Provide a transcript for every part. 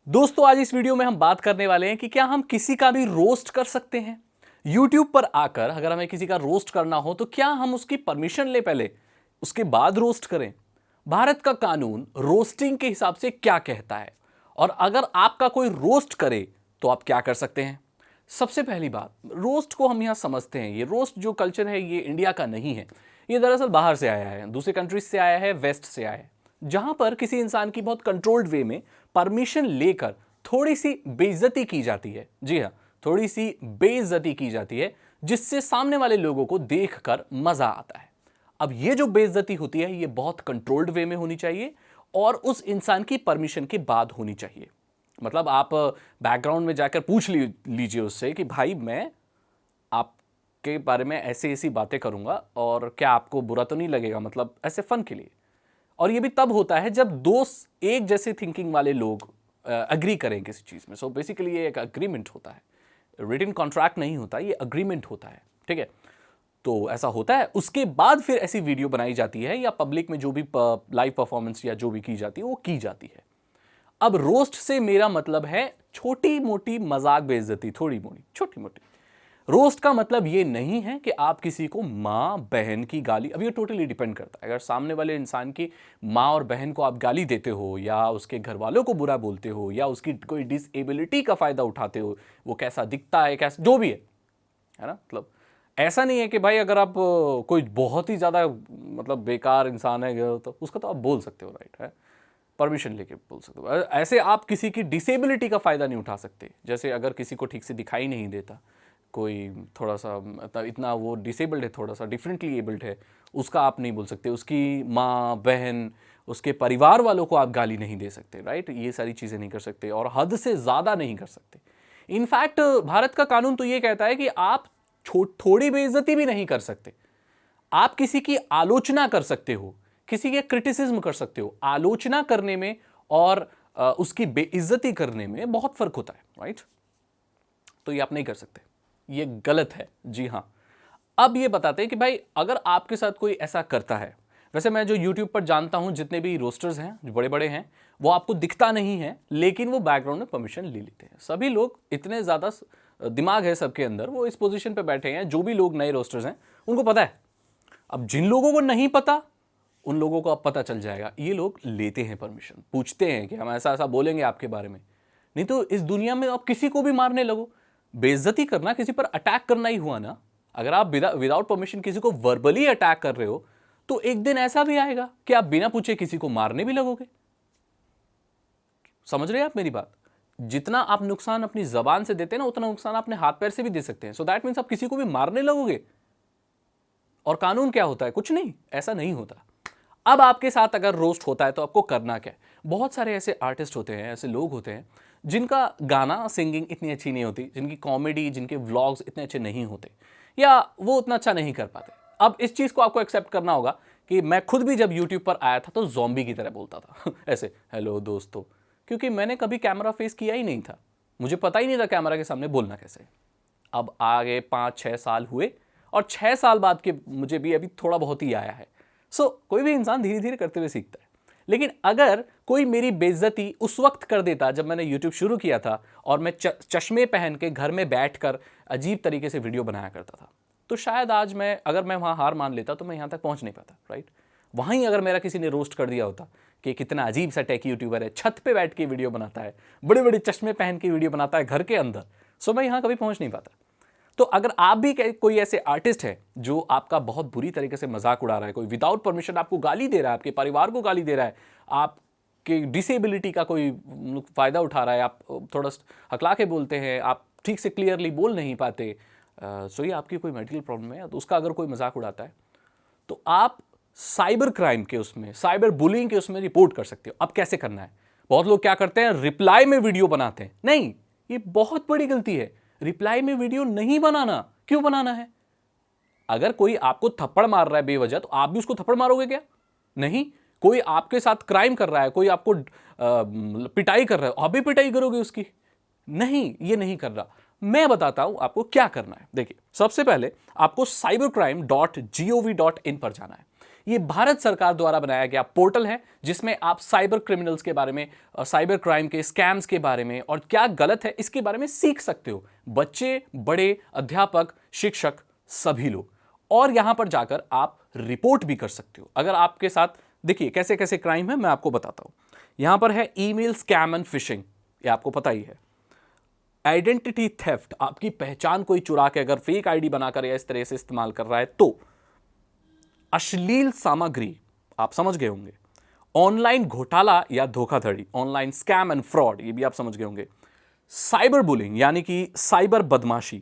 दोस्तों आज इस वीडियो में हम बात करने वाले हैं कि क्या हम किसी का भी रोस्ट कर सकते हैं। YouTube पर आकर अगर हमें किसी का रोस्ट करना हो तो क्या हम उसकी परमिशन ले पहले, उसके बाद रोस्ट करें। भारत का कानून रोस्टिंग के हिसाब से क्या कहता है और अगर आपका कोई रोस्ट करे तो आप क्या कर सकते हैं। सबसे पहली बात, रोस्ट को हम यहां समझते हैं, ये रोस्ट जो कल्चर है ये इंडिया का नहीं है, ये दरअसल बाहर से आया है, दूसरे कंट्रीज से आया है, वेस्ट से आया है, जहां पर किसी इंसान की बहुत कंट्रोल्ड वे में परमिशन लेकर थोड़ी सी बेइज्जती की जाती है। जी हाँ, थोड़ी सी बेइज्जती की जाती है जिससे सामने वाले लोगों को देखकर मजा आता है। अब ये जो बेइज्जती होती है ये बहुत कंट्रोल्ड वे में होनी चाहिए और उस इंसान की परमिशन के बाद होनी चाहिए। मतलब आप बैकग्राउंड में जाकर पूछ लीजिए उससे कि भाई मैं आपके बारे में ऐसी ऐसी बातें करूंगा और क्या आपको बुरा तो नहीं लगेगा, मतलब ऐसे फन के लिए। और ये भी तब होता है जब दो एक जैसे थिंकिंग वाले लोग अग्री करें किसी चीज में। सो बेसिकली ये एक अग्रीमेंट होता है, रिटन कॉन्ट्रैक्ट नहीं होता, ये अग्रीमेंट होता है। ठीक है, तो ऐसा होता है, उसके बाद फिर ऐसी वीडियो बनाई जाती है या पब्लिक में जो भी लाइव परफॉर्मेंस या जो भी की जाती है वो की जाती है। अब रोस्ट से मेरा मतलब है छोटी मोटी मजाक बेइज्जती, थोड़ी मोटी छोटी मोटी। रोस्ट का मतलब ये नहीं है कि आप किसी को माँ बहन की गाली, अब ये टोटली डिपेंड करता है। अगर सामने वाले इंसान की माँ और बहन को आप गाली देते हो या उसके घर वालों को बुरा बोलते हो या उसकी कोई डिसेबिलिटी का फायदा उठाते हो, वो कैसा दिखता है, कैसा जो भी है ना, मतलब ऐसा नहीं है कि भाई अगर आप कोई बहुत ही ज्यादा मतलब बेकार इंसान है तो उसका तो आप बोल सकते हो, राइट है, परमिशन लेके बोल सकते हो। ऐसे आप किसी की डिसेबिलिटी का फायदा नहीं उठा सकते। जैसे अगर किसी को ठीक से दिखाई नहीं देता, कोई थोड़ा सा इतना वो डिसेबल्ड है, थोड़ा सा डिफरेंटली एबल्ड है, उसका आप नहीं बोल सकते। उसकी माँ बहन उसके परिवार वालों को आप गाली नहीं दे सकते, राइट, ये सारी चीज़ें नहीं कर सकते और हद से ज़्यादा नहीं कर सकते। इनफैक्ट भारत का कानून तो ये कहता है कि आप थोड़ी बेइज्जती भी नहीं कर सकते। आप किसी की आलोचना कर सकते हो, किसी के क्रिटिसिज्म कर सकते हो। आलोचना करने में और उसकी बेइज्जती करने में बहुत फर्क होता है, राइट। तो ये आप नहीं कर सकते, ये गलत है। जी हाँ, अब ये बताते हैं कि भाई अगर आपके साथ कोई ऐसा करता है, वैसे मैं जो YouTube पर जानता हूं जितने भी रोस्टर्स हैं जो बड़े बड़े हैं, वो आपको दिखता नहीं है लेकिन वो बैकग्राउंड में परमिशन ले लेते हैं। सभी लोग, इतने ज़्यादा दिमाग है सबके अंदर, वो इस पोजीशन पे बैठे हैं। जो भी लोग नए रोस्टर्स हैं उनको पता है। अब जिन लोगों को नहीं पता उन लोगों को अब पता चल जाएगा। ये लोग लेते हैं परमिशन, पूछते हैं कि हम ऐसा ऐसा बोलेंगे आपके बारे में, नहीं तो इस दुनिया में आप किसी को भी मारने लगो। बेइज्जती करना, किसी पर अटैक करना ही हुआ ना। अगर आप विदाउट परमिशन किसी को वर्बली अटैक कर रहे हो तो एक दिन ऐसा भी आएगा कि आप बिना पूछे किसी को मारने भी लगोगे। समझ रहे हैं आप मेरी बात? जितना आप नुकसान अपनी जबान से देते हैं ना, उतना नुकसान अपने हाथ पैर से भी दे सकते हैं। सो दैट मीन्स आप किसी को भी मारने लगोगे। और कानून क्या होता है? कुछ नहीं, ऐसा नहीं होता। अब आपके साथ अगर रोस्ट होता है तो आपको करना क्या है? बहुत सारे ऐसे आर्टिस्ट होते हैं, ऐसे लोग होते हैं जिनका गाना सिंगिंग इतनी अच्छी नहीं होती, जिनकी कॉमेडी, जिनके व्लॉग्स इतने अच्छे नहीं होते या वो उतना अच्छा नहीं कर पाते। अब इस चीज़ को आपको एक्सेप्ट करना होगा कि मैं खुद भी जब यूट्यूब पर आया था तो ज़ॉम्बी की तरह बोलता था ऐसे हेलो दोस्तों, क्योंकि मैंने कभी कैमरा फेस किया ही नहीं था, मुझे पता ही नहीं था कैमरा के सामने बोलना कैसे है। अब आगे 5-6 साल हुए और 6 साल बाद के मुझे भी अभी थोड़ा बहुत ही आया है। सो कोई भी इंसान धीरे धीरे करते हुए सीखता है। लेकिन अगर कोई मेरी बेइज्जती उस वक्त कर देता जब मैंने यूट्यूब शुरू किया था और मैं चश्मे पहन के घर में बैठकर अजीब तरीके से वीडियो बनाया करता था, तो शायद आज मैं, अगर मैं वहाँ हार मान लेता तो मैं यहाँ तक पहुँच नहीं पाता, राइट। वहीं अगर मेरा किसी ने रोस्ट कर दिया होता कि कितना अजीब सा टेक यूट्यूबर है, छत पे बैठ के वीडियो बनाता है, बड़े बड़े चश्मे पहन के वीडियो बनाता है घर के अंदर, सो मैं यहाँ कभी पहुँच नहीं पाता। तो अगर आप भी कोई ऐसे आर्टिस्ट है जो आपका बहुत बुरी तरीके से मजाक उड़ा रहा है, कोई विदाउट परमिशन आपको गाली दे रहा है, आपके परिवार को गाली दे रहा है, आपके डिसेबिलिटी का कोई फायदा उठा रहा है, आप थोड़ा हकला के बोलते हैं, आप ठीक से क्लियरली बोल नहीं पाते, सो ये आपकी कोई मेडिकल प्रॉब्लम है, तो उसका अगर कोई मजाक उड़ाता है तो आप साइबर क्राइम के उसमें, साइबर बुलिंग के उसमें रिपोर्ट कर सकते हो। अब कैसे करना है? बहुत लोग क्या करते हैं, रिप्लाई में वीडियो बनाते हैं। नहीं, ये बहुत बड़ी गलती है। रिप्लाई में वीडियो नहीं बनाना। क्यों बनाना है? अगर कोई आपको थप्पड़ मार रहा है बेवजह, तो आप भी उसको थप्पड़ मारोगे क्या? नहीं। कोई आपके साथ क्राइम कर रहा है, कोई आपको पिटाई कर रहा है, आप भी पिटाई करोगे उसकी? नहीं, ये नहीं कर रहा। मैं बताता हूं आपको क्या करना है। देखिए, सबसे पहले आपको cybercrime.gov.in पर जाना है। ये भारत सरकार द्वारा बनाया गया पोर्टल है जिसमें आप साइबर क्रिमिनल्स के बारे में, साइबर क्राइम के स्कैम्स के बारे में और क्या गलत है इसके बारे में सीख सकते हो। बच्चे, बड़े, अध्यापक, शिक्षक, सभी लोग। और यहां पर जाकर आप रिपोर्ट भी कर सकते हो अगर आपके साथ, देखिए कैसे कैसे क्राइम है मैं आपको बताता हूं। यहां पर है ईमेल स्कैम एंड फिशिंग, ये आपको पता ही है। आइडेंटिटी थेफ्ट, आपकी पहचान कोई चुरा के अगर फेक आईडी बनाकर या इस तरह से इस्तेमाल कर रहा है तो। अश्लील सामग्री, आप समझ गए होंगे। ऑनलाइन घोटाला या धोखाधड़ी, ऑनलाइन स्कैम एंड फ्रॉड, ये भी आप समझ गए होंगे। साइबर बुलिंग यानी कि साइबर बदमाशी,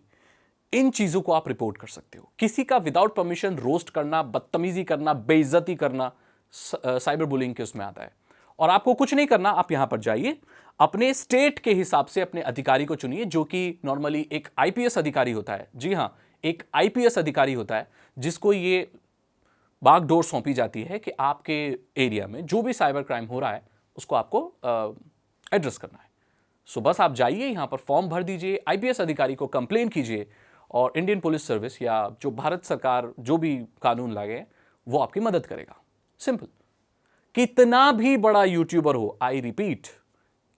इन चीजों को आप रिपोर्ट कर सकते हो। किसी का विदाउट परमिशन रोस्ट करना, बदतमीजी करना, बेइज्जती करना साइबर बुलिंग के उसमें आता है। और आपको कुछ नहीं करना, आप यहां पर जाइए, अपने स्टेट के हिसाब से अपने अधिकारी को चुनिए, जो कि नॉर्मली एक आईपीएस अधिकारी होता है। जी हां, एक आईपीएस अधिकारी होता है जिसको ये बागडोर सौंपी जाती है कि आपके एरिया में जो भी साइबर क्राइम हो रहा है उसको आपको एड्रेस करना है। सो बस आप जाइए, यहां पर फॉर्म भर दीजिए, आईपीएस अधिकारी को कंप्लेन कीजिए और इंडियन पुलिस सर्विस या जो भारत सरकार जो भी कानून लागे वो आपकी मदद करेगा। सिंपल। कितना भी बड़ा यूट्यूबर हो, आई रिपीट,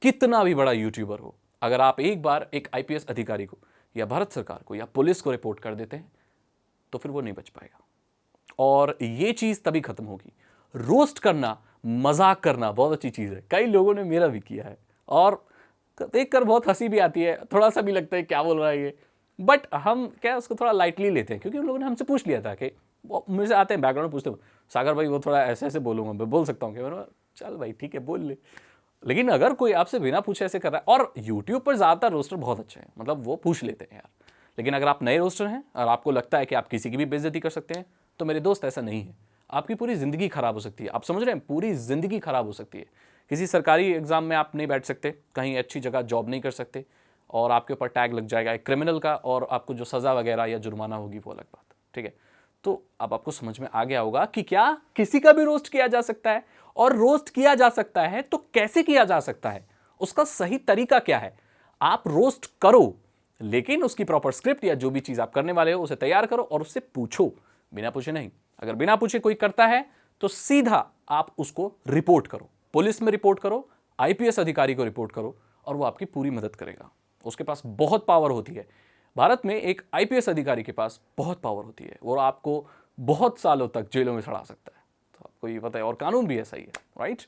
कितना भी बड़ा यूट्यूबर हो, अगर आप एक बार एक आईपीएस अधिकारी को या भारत सरकार को या पुलिस को रिपोर्ट कर देते हैं तो फिर वो नहीं बच पाएगा। और ये चीज तभी खत्म होगी। रोस्ट करना, मजाक करना बहुत अच्छी चीज है, कई लोगों ने मेरा भी किया है और देखकर बहुत हंसी भी आती है, थोड़ा सा भी लगता है क्या बोल रहा है ये, बट हम क्या उसको थोड़ा लाइटली लेते हैं क्योंकि उन लोगों ने हमसे पूछ लिया था कि मुझे आते हैं बैकग्राउंड पूछते हो सागर भाई वो थोड़ा ऐसे ऐसे बोलूंगा, मैं बोल सकता हूँ कि मैंने चल भाई ठीक है बोल ले। लेकिन अगर कोई आपसे बिना पूछे ऐसे कर रहा है, और यूट्यूब पर ज़्यादातर रोस्टर बहुत अच्छे हैं, मतलब वो पूछ लेते हैं यार। लेकिन अगर आप नए रोस्टर हैं और आपको लगता है कि आप किसी की भी बेइज्जती कर सकते हैं तो मेरे दोस्त ऐसा नहीं है, आपकी पूरी ज़िंदगी खराब हो सकती है। आप समझ रहे हैं, पूरी ज़िंदगी खराब हो सकती है। किसी सरकारी एग्जाम में आप नहीं बैठ सकते, कहीं अच्छी जगह जॉब नहीं कर सकते और आपके ऊपर टैग लग जाएगा एक क्रिमिनल का, और आपको जो सज़ा वगैरह या जुर्माना होगी वो अलग बात, ठीक है। तो अब आपको समझ में आ गया होगा कि क्या किसी का भी रोस्ट किया जा सकता है, और रोस्ट किया जा सकता है तो कैसे किया जा सकता है, उसका सही तरीका क्या है। आप रोस्ट करो लेकिन उसकी प्रॉपर स्क्रिप्ट या जो भी चीज़ आप करने वाले हो उसे तैयार करो और उससे पूछो, बिना पूछे नहीं। अगर बिना पूछे कोई करता है तो सीधा आप उसको रिपोर्ट करो, पुलिस में रिपोर्ट करो, आईपीएस अधिकारी को रिपोर्ट करो और वो आपकी पूरी मदद करेगा। उसके पास बहुत पावर होती है। भारत में एक आईपीएस अधिकारी के पास बहुत पावर होती है और आपको बहुत सालों तक जेलों में सड़ा सकता है। तो आपको ये पता है, और कानून भी ऐसा ही है, राइट।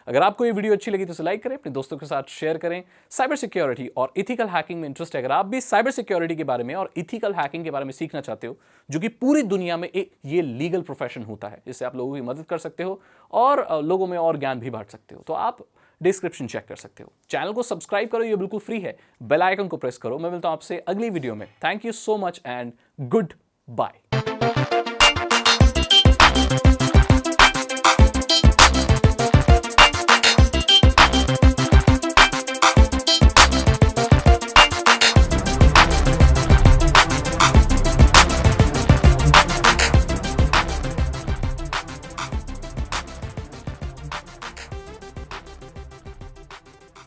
अगर आपको ये वीडियो अच्छी लगी तो इसे लाइक करें, अपने दोस्तों के साथ शेयर करें। साइबर सिक्योरिटी और इथिकल हैकिंग में इंटरेस्ट है, अगर आप भी साइबर सिक्योरिटी के बारे में और इथिकल हैकिंग के बारे में सीखना चाहते हो, जो कि पूरी दुनिया में ये लीगल प्रोफेशन होता है, इससे आप लोगों की मदद कर सकते हो और लोगों में और ज्ञान भी बांट सकते हो, तो आप डिस्क्रिप्शन चेक कर सकते हो। चैनल को सब्सक्राइब करो, ये बिल्कुल फ्री है। बेल आइकन को प्रेस करो। मैं मिलता हूं आपसे अगली वीडियो में। Thank you so much and good bye.